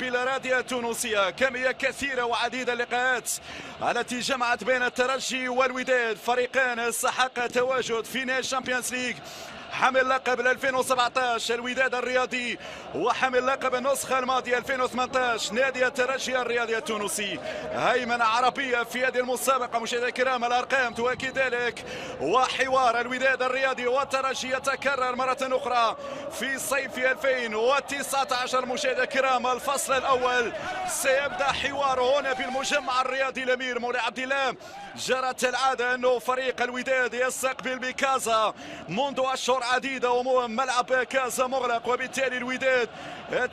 بالرادية التونسية. كمية كثيرة وعديدة اللقاءات التي جمعت بين الترجي والوداد، فريقان استحق تواجد في نهائي الشامبيونز ليج، حامل لقب 2017 الوداد الرياضي، وحامل لقب النسخة الماضية 2018 نادي الترجي الرياضي التونسي. هيمنة عربية في هذه المسابقة مشاهدينا الكرام، الأرقام تؤكد ذلك. وحوار الوداد الرياضي والترجي يتكرر مرة أخرى في صيف 2019 مشاهدينا الكرام. الفصل الأول سيبدأ حواره هنا في المجمع الرياضي الأمير مولاي عبد الله. جرت العادة أنه فريق الوداد يستقبل بكازا منذ أشهر عديدة وملعب كازا مغلق، وبالتالي الوداد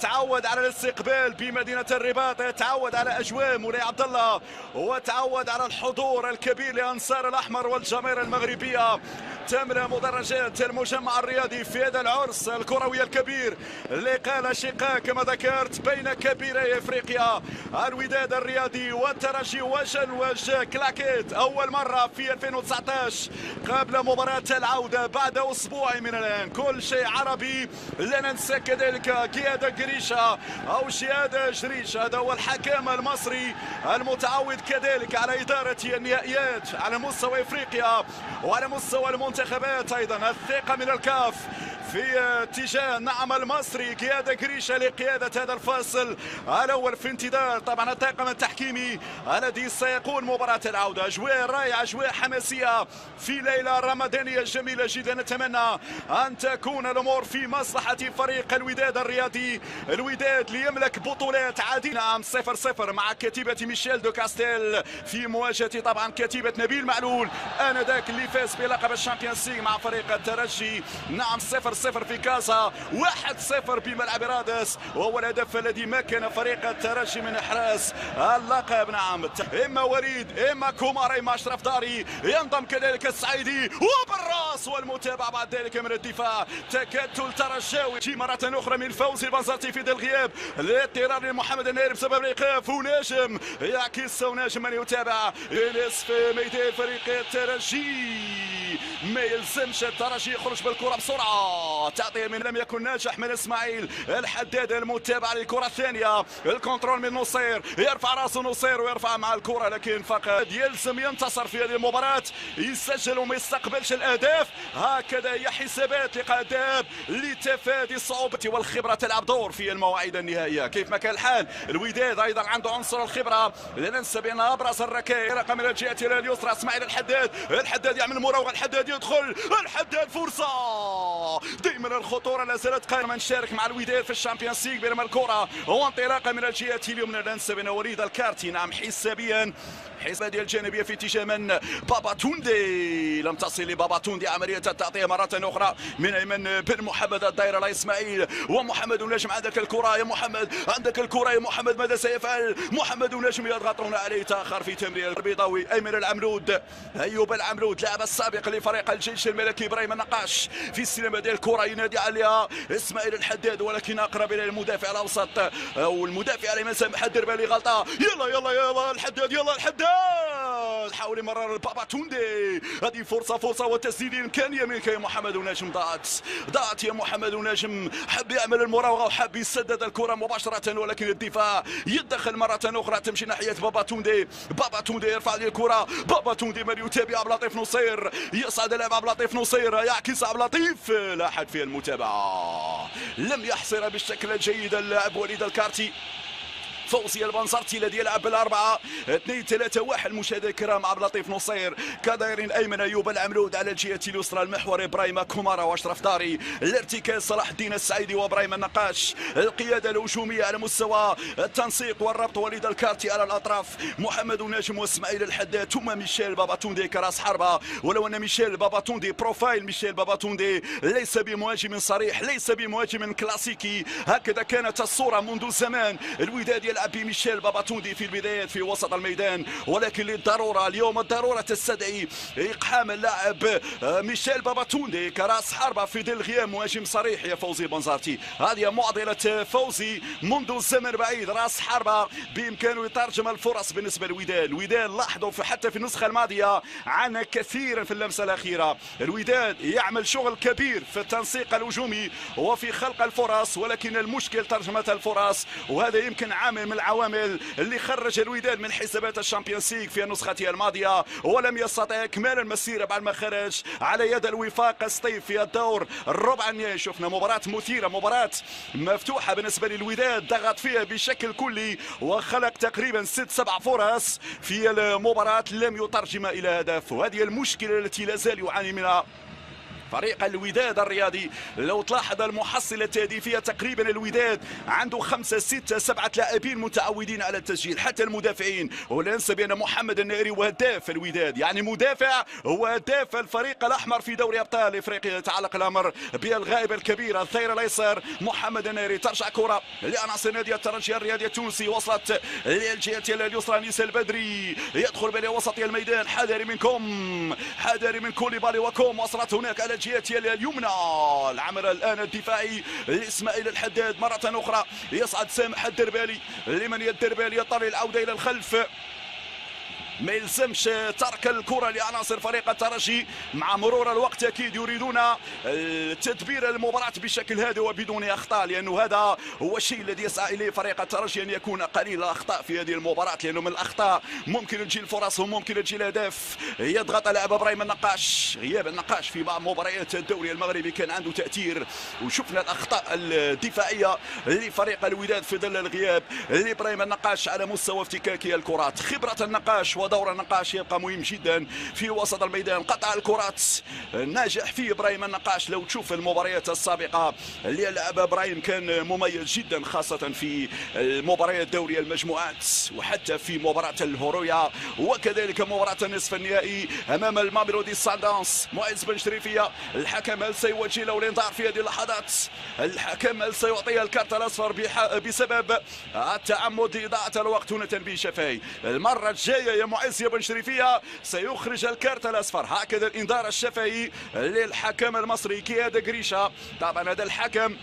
تعود على الاستقبال بمدينة الرباط، تعود على أجواء مولاي عبد الله، وتعود على الحضور الكبير لأنصار الأحمر والجماهير المغربية. تملأ مدرجات المجمع الرياضي في هذا العرس الكروي الكبير اللي قال شقاق كما ذكرت بين كبيري افريقيا الوداد الرياضي والترجي وجها لوجه. كلاكيت اول مره في 2019 قبل مباراه العوده بعد اسبوع من الان. كل شيء عربي، لا ننسى كذلك قياده قريشه او جياده جريشه، هذا هو الحكم المصري المتعود كذلك على اداره النهائيات على مستوى افريقيا وعلى مستوى المنتخبات ايضا. الثقه من الكاف في اتجاه نعم المصري قياده قريشه لقياده هذا الفاصل الاول في انتظار طبعا الطاقم التحكيمي الذي سيقود مباراه العوده. اجواء رائعه، اجواء حماسيه في ليله رمضانيه جميله جدا. نتمنى ان تكون الامور في مصلحه فريق الوداد الرياضي، الوداد ليملك بطولات عديده. نعم 0-0 مع كتيبه ميشيل دو كاستيل في مواجهه طبعا كتيبه نبيل معلول انذاك اللي فاز بلقب الشامبيونز ليج مع فريق الترجي. نعم 0-0 في كازا، 1-0 بملعب رادس، وهو الهدف الذي مكن فريق الترجي من احراز اللقب. نعم اما وليد اما كومار اما اشرف داري، ينضم كذلك السعيدي وبالراس، والمتابعه بعد ذلك من الدفاع. تكتل ترجاوي مره اخرى من فوزي البنزرتي في ذا الغياب، الاضطرار لمحمد الناير بسبب الايقاف، وناجم يعكس وناجم من يتابع نصف ميدان فريق الترجي. ما يلزمش الترجي يخرج بالكره بسرعه، تعطيه من لم يكن ناجح من اسماعيل الحداد المتابع للكره الثانيه. الكنترول من نصير، يرفع راسه نصير ويرفع مع الكره، لكن فقط يلزم ينتصر في هذه المباراه، يسجل وما يستقبلش الاهداف. هكذا هي حسابات لقاء الذهاب لتفادي الصعوبه والخبره تلعب دور في المواعيد النهائيه. كيف ما كان الحال الوداد ايضا عنده عنصر الخبره، لا ننسى بان ابرز الركائز رقم من الجهه اليسرى اسماعيل الحداد. الحداد يعمل مراوغه، الحداد يدخل، الحداد فرصه. دائما الخطوره لا زالت قائمه. نشارك مع الوداد في الشامبيونز ليج بينما الكره وانطلاقه من الجهه اليمنى. لا ننسى بان وليد الكارتي نعم حسابيا حسابات الجانبيه في اتجاه من بابا توندي، لم تصل لبابا توندي عمليه التغطيه مره اخرى من ايمن بن محمد. الدائره لا اسماعيل ومحمد ونجم. عندك الكره يا محمد، عندك الكره يا محمد، ماذا سيفعل محمد ونجم؟ يضغطون عليه، تاخر في تمرير البيضاوي. ايمن العمرود، ايوب العمرود لاعب السابق لفريق الجيش الملكي. ابراهيم النقاش في استلام هذه الكره ينادي عليها اسماعيل الحداد، ولكن اقرب الى المدافع الاوسط او المدافع اليمين سامح الدربالي. غلطه، يلا يلا يلا الحداد، يلا الحداد، حاول يمرر بابا توندي. هذه فرصه وتسديد امكانيه منك يا محمد ونجم. ضاعت يا محمد ونجم، حب يعمل المراوغه وحب يسدد الكره مباشره، ولكن الدفاع يدخل مره اخرى، تمشي ناحيه بابا توندي. بابا توندي يرفع لي الكره، بابا توندي من يتابع عبد اللطيف نصير، يصعد اللاعب عبد اللطيف نصير، يعكس عبد اللطيف، لا احد في المتابعه، لم يحصر بالشكل الجيد اللاعب وليد الكارتي. فوزي البنزرتي الذي يلعب بالأربعة 2-3-1 مشاهدينا الكرام. عبد اللطيف نصير كدائرين الايمن، ايوب العمرود على الجهه اليسرى، المحور ابراهيم كومارا واشرف داري، الارتكاز صلاح الدين السعيدي وابراهيم النقاش، القياده الهجوميه على مستوى التنسيق والربط وليد الكارتي على الاطراف، محمد ونجم واسماعيل الحداد، ثم ميشيل باباتوندي كراس حربه. ولو ان ميشيل باباتوندي بروفايل ميشيل باباتوندي ليس بمهاجم صريح، ليس بمهاجم كلاسيكي، هكذا كانت الصوره منذ زمان. الوداد تلعب بميشيل باباتوندي في البداية في وسط الميدان، ولكن للضرورة اليوم الضرورة تستدعي إقحام اللاعب ميشيل باباتوندي كرأس حربة في ظل غياب مهاجم صريح يا فوزي بنزرتي. هذه معضلة فوزي منذ زمن بعيد، رأس حربة بإمكانه يترجم الفرص بالنسبة للوداد. الوداد لاحظوا حتى في النسخة الماضية عانى كثيرا في اللمسة الأخيرة. الوداد يعمل شغل كبير في التنسيق الهجومي وفي خلق الفرص، ولكن المشكل ترجمة الفرص، وهذا يمكن عامل من العوامل اللي خرج الوداد من حسابات الشامبيونز ليج في النسخة الماضية، ولم يستطع إكمال المسيرة بعد ما خرج على يد الوفاق سطيف في الدور الربع النهائي. شفنا مباراة مثيرة، مباراة مفتوحة بالنسبة للوداد، ضغط فيها بشكل كلي وخلق تقريبا 6-7 فرص في المباراة لم يترجم إلى هدف، وهذه المشكلة التي لا زال يعاني منها فريق الوداد الرياضي. لو تلاحظ المحصلة التهديفية تقريبا الوداد عنده 5 6 7 لاعبين متعودين على التسجيل، حتى المدافعين. ولا ننسى بأن محمد الناري هو هداف الوداد، يعني مدافع هو هداف الفريق الأحمر في دوري أبطال إفريقيا. يتعلق الأمر بالغائب الكبير الثير الأيسر محمد الناري. ترجع كرة لعناصر نادي الترجي الرياضي التونسي، وصلت للجهة اليسرى نيس البدري، يدخل بين وسط الميدان. حذري منكم، حذري من كوليبالي وكوم. وصلت هناك على الجهة اليمنى، العمل الآن الدفاعي لإسماعيل الحداد. مرة أخرى يصعد سامح الدربالي، لمن الدربالي يضطر العودة إلى الخلف، ما يلزمش ترك الكرة لعناصر فريق الترجي. مع مرور الوقت أكيد يريدون تدبير المباراة بشكل هادئ وبدون أخطاء، لأنه هذا هو الشيء الذي يسعى إليه فريق الترجي، أن يكون قليل الأخطاء في هذه المباراة، لأنه من الأخطاء ممكن تجي الفرص وممكن تجي الأهداف. يضغط لاعب إبراهيم النقاش، غياب النقاش في بعض مباريات الدوري المغربي كان عنده تأثير، وشفنا الأخطاء الدفاعية لفريق الوداد في ظل الغياب لإبراهيم النقاش على مستوى افتكاكي الكرات. خبرة النقاش ودور النقاش يبقى مهم جدا في وسط الميدان. قطع الكرات ناجح فيه ابراهيم النقاش. لو تشوف المباريات السابقه اللي لعب ابراهيم كان مميز جدا، خاصه في مباريات دوري المجموعات وحتى في مباراه الهرويه وكذلك مباراه النصف النهائي امام الماميلودي ساندانس. معز بن شريفيه، الحكم هل سيوجه له الانذار في هذه اللحظات؟ الحكم هل سيعطيه الكارت الاصفر بسبب التعمد اضاعه الوقت؟ هنا تنبيه شفهي. المره الجايه يا معز بن شريفيه سيخرج الكارت الاصفر. هكذا الانذار الشفهي للحكم المصري كياد قريشه. طبعا هذا الحكم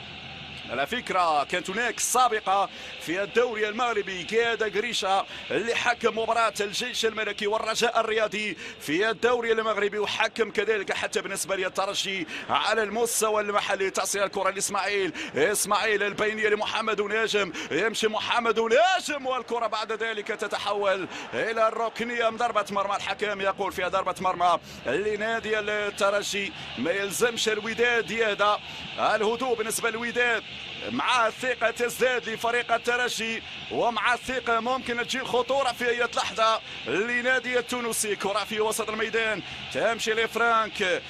على فكرة كانت هناك سابقة في الدوري المغربي، كياد قريشة اللي حكم مباراة الجيش الملكي والرجاء الرياضي في الدوري المغربي، وحكم كذلك حتى بالنسبة للترجي على المستوى المحلي. تصل الكرة لإسماعيل، إسماعيل البينية لمحمد وناجم، يمشي محمد وناجم والكرة بعد ذلك تتحول إلى الركنية من ضربة مرمى. الحكم يقول فيها ضربة مرمى لنادي الترجي. ما يلزمش الوداد هذا الهدوء بالنسبة للوداد، مع الثقة تزداد لفريق الترجي، ومع الثقة ممكن تجي الخطورة في أي لحظة لنادي التونسي. كرة في وسط الميدان تمشي لفرانك،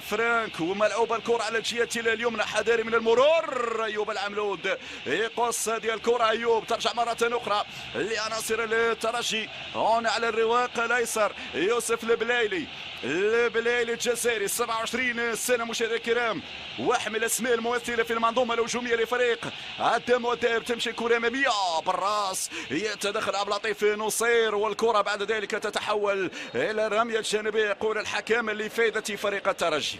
فرانك وملعوبة الكرة على الجهة اليمنى. حذاري من المرور، أيوب العملود يقص هذه الكرة. أيوب ترجع مرة أخرى لعناصر الترجي هون على الرواق الأيسر. يوسف البلايلي، البلايلي الجزائري 27 سنة مشاهدينا الكرام، واحد من الأسماء الممثلة في المنظومة الهجومية لفريق الدم والذهب. تمشي الكرة أمامية بالراس، يتدخل عبد اللطيف نصير والكرة بعد ذلك تتحول إلى الرمية الجانبية. يقول الحكم لفائدة فريق الترجي.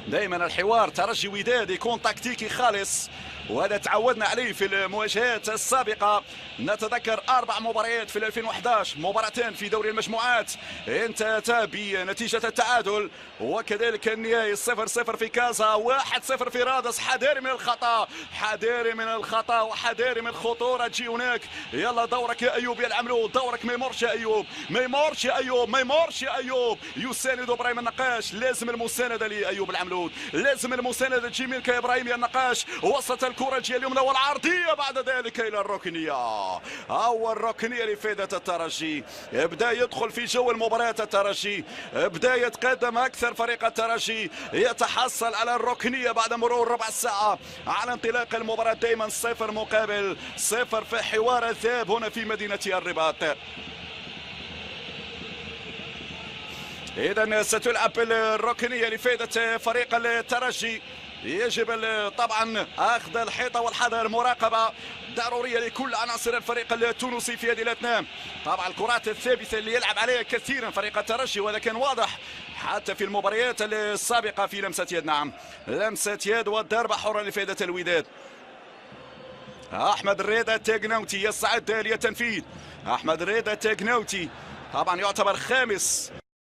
دائما الحوار ترجي وداد يكون تكتيكي خالص، وهذا تعودنا عليه في المواجهات السابقة. نتذكر 4 مباريات في 2011، مباراتين في دوري المجموعات انتهت بنتيجة التعادل، وكذلك النهائي 0-0 في كازا، 1-0 في رادس. حذاري من الخطأ، حذاري من الخطأ وحذاري من الخطورة تجي هناك. يلا دورك يا أيوب يا العملود، دورك ما يمرش يا أيوب، ما يمرش يا أيوب، ما يمرش يا أيوب. يساند إبراهيم النقاش، لازم المساندة لأيوب العملود، لازم المساندة تجي منك يا إبراهيم يا النقاش. وسط الكرة الجهة اليمنى والعرضية بعد ذلك إلى الركنية. أول ركنية لفائدة الترجي. بدأ يدخل في جو المباريات الترجي، بدأ يتقدم أكثر فريق الترجي، يتحصل على الركنية بعد مرور ربع ساعة على انطلاق المباراة. دائما 0-0 في حوار الذهاب هنا في مدينة الرباط. إذا ستلعب الركنية لفائدة فريق الترجي. يجب طبعا اخذ الحيطه والحذر، المراقبه ضروريه لكل عناصر الفريق التونسي في هذه الاثناء. طبعا الكرات الثابته اللي يلعب عليها كثيرا فريق الترجي، وهذا كان واضح حتى في المباريات السابقه في لمسه يد. نعم لمسه يد والضربه حره لفائده الوداد. احمد الرضا التاغناوتي يستعد للتنفيذ. احمد الرضا التاغناوتي طبعا يعتبر خامس